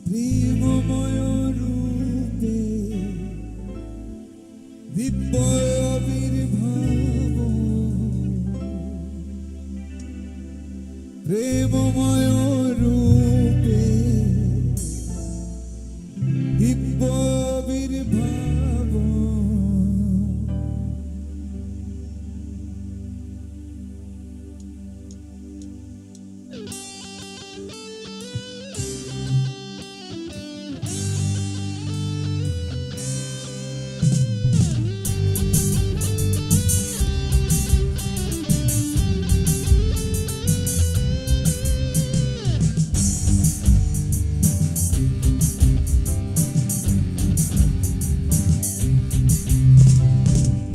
প্রেমময় রূপে দিব্য আবির্ভাব, প্রেমময় রূপে দিব্য আবির্ভাব,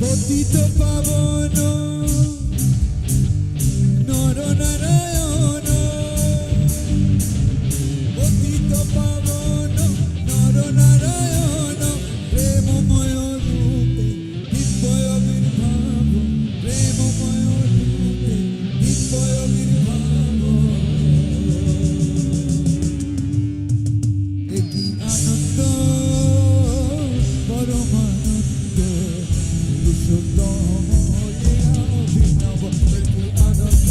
পতিত পাবন নর নারায়ণ, পতিত পাবন নর নারায়ণ, প্রেমময় রূপে দিব্য আবির্ভাব, প্রেমময় রূপে দিব্য আবির্ভাব। একই আনন্দ পরমানন্দ পুরুষোত্তম লীলা অভিনব, একই আনন্দ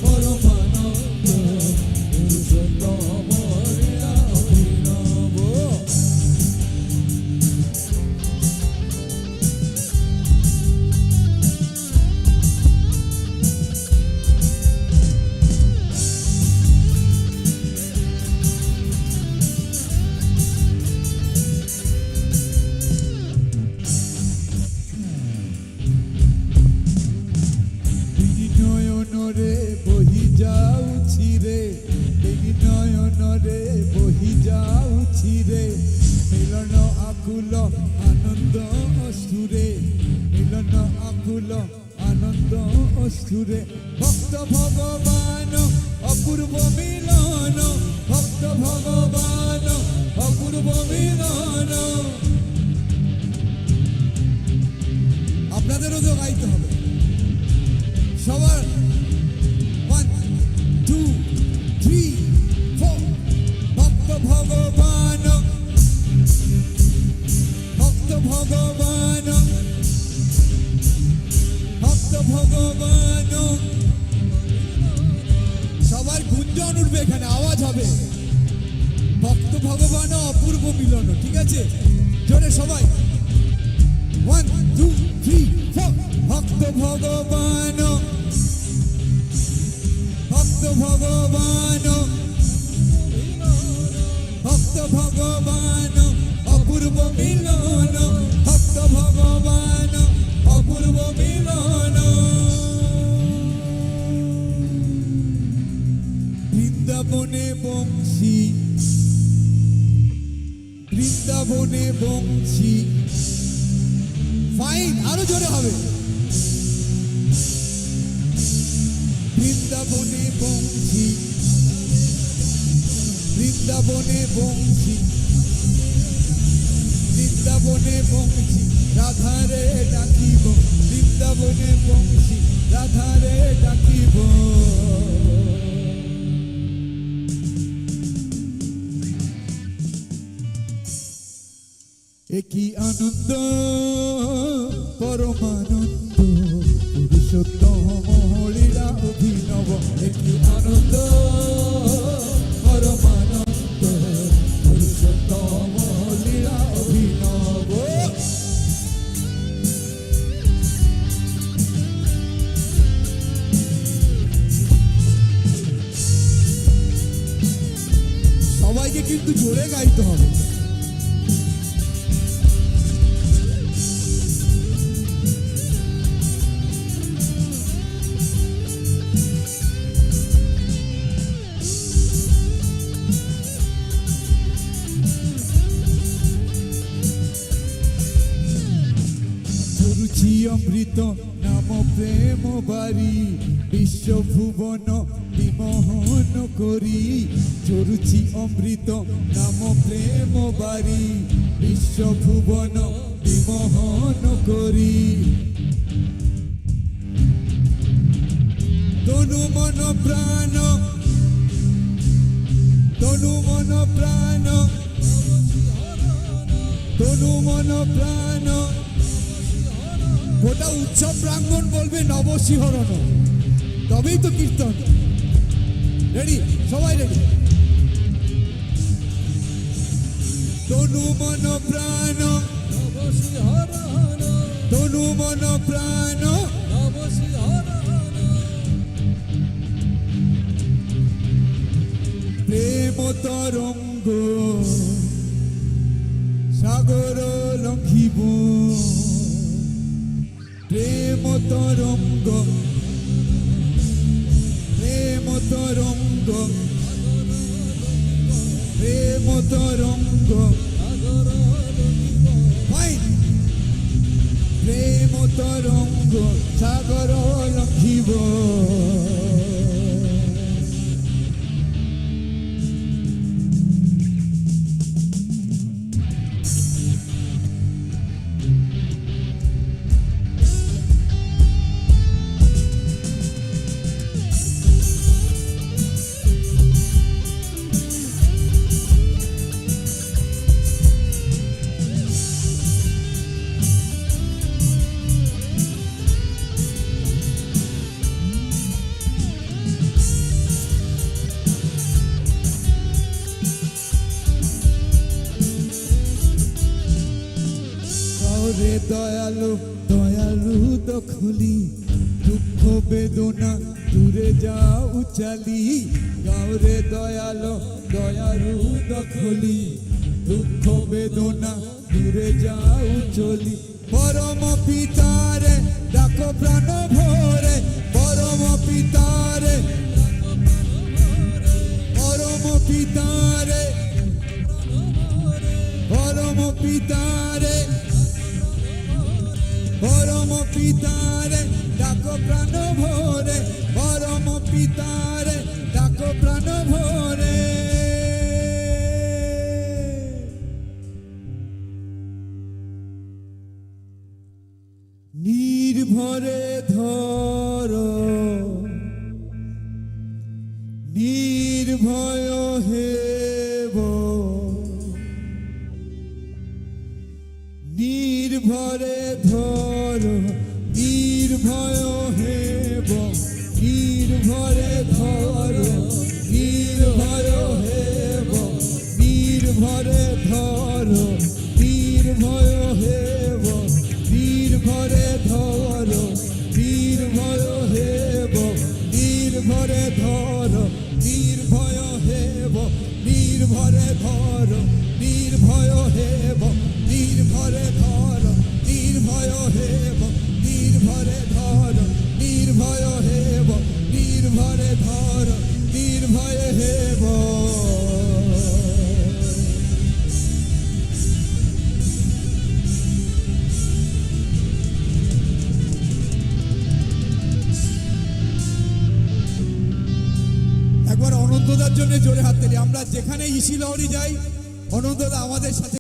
পরমানন্দ পুরুষোত্তম লীলা অভিনব। নয়নরে বহি যাଉଛି রে, নয়নরে বহি যাଉଛି রে, মিলন আকুল আনন্দ অশ্রুরে, মিলন আকুল আনন্দ অশ্রুরে। ভক্ত ভগবান অপূর্ব মিলন, ভক্ত ভগবান অপূর্ব মিলন। আপনাদেরও তো গাইতে হবে সবার। 1 2 3 4। ভক্ত ভগবান, ভক্ত ভগবান, ভক্ত ভগবান। সবার গুঞ্জন উঠবে, এখানে আওয়াজ হবে। ভক্ত ভগবান অপূর্ব মিলন, ঠিক আছে? জোরে সবাই 1 2 3 4। ভক্ত ভগবান, ভক্ত ভগবান, ভক্ত ভগবান অপূর্ব মিলন, ভক্ত ভগবান অপূর্ব মিলন। বৃন্দাবনে বংশী, বৃন্দাবনে বংশী। ফাইন, আরো জোরে হবে। বৃন্দাবনে বংশী, বৃন্দাবনে বংশী, বৃন্দাবনে বংশী, রাধারে ডাকিব, বৃন্দাবনে বংশী, রাধারে ডাকিব। একই আনন্দ পরমানন্দ পুরুষোত্তম লীলা অভিনব, একই আনন্দ পরমানন্দ পুরুষোত্তম লীলা অভিনব। সবাইকে কিন্তু জোরে গাইতে হবে। অমৃত নাম প্রেম বারি, বিশ্বভুবন বিমোহন করি। চরুচি অমৃত নাম প্রেম বারি, বিশ্বভুবন বিমোহন করি। তনু মন প্রাণ তনু মন প্রাণ তনু মন প্রাণ গোটা উৎসব প্রাঙ্গণ বলবে নবশিহরণ, তবেই তো কীর্তন। রেডি, সবাই রেডি। তনু মন প্রাণ তনু মন প্রাণ প্রেম তরঙ্গ সাগর লঙ্ঘিব, প্রেম তরঙ্গ প্রেম তরঙ্গ প্রেম তরঙ্গ প্রেম তরঙ্গ সাগর লঙ্ঘিব। রে দয়ালু দয়ালু দখলি দুঃখ বেদনা দূরে যাও চালি, গাও রে দয়ালু দয়ালু দখলি দুঃখ বেদনা দূরে যাও চলি। পরম পিতারে ডাকো প্রাণ ভরে, পরম পিতারে পরম পিতারে পরম পিতারে পরম পিতারে ডাকো প্রাণ ভরে, পরম পিতারে ডাকো প্রাণ ভরে। নির্ভরে ধর নির্ভয় হেব, নির্ভরে ধর নির্ভয় হেব, নির্ভরে ধর নির্ভয় হেব, নির্ভরে ধর নির্ভয় হেব, নির্ভরে ধর নির্ভয় হেব, নির্ভরে ধর নির্ভয় হেব, নির্ভরে ধর নির্ভয় হেব, নির্ভরে ধর নির্ভয় হেব, নির্ভরে ধর নির্ভয় হেব, নির্ভরে ধর নির্ভয় হেব। একবার অনন্তদার জন্য জোরে হাত তালি। আমরা যেখানে ইসি লহরি যাই অনন্তদা আমাদের সাথে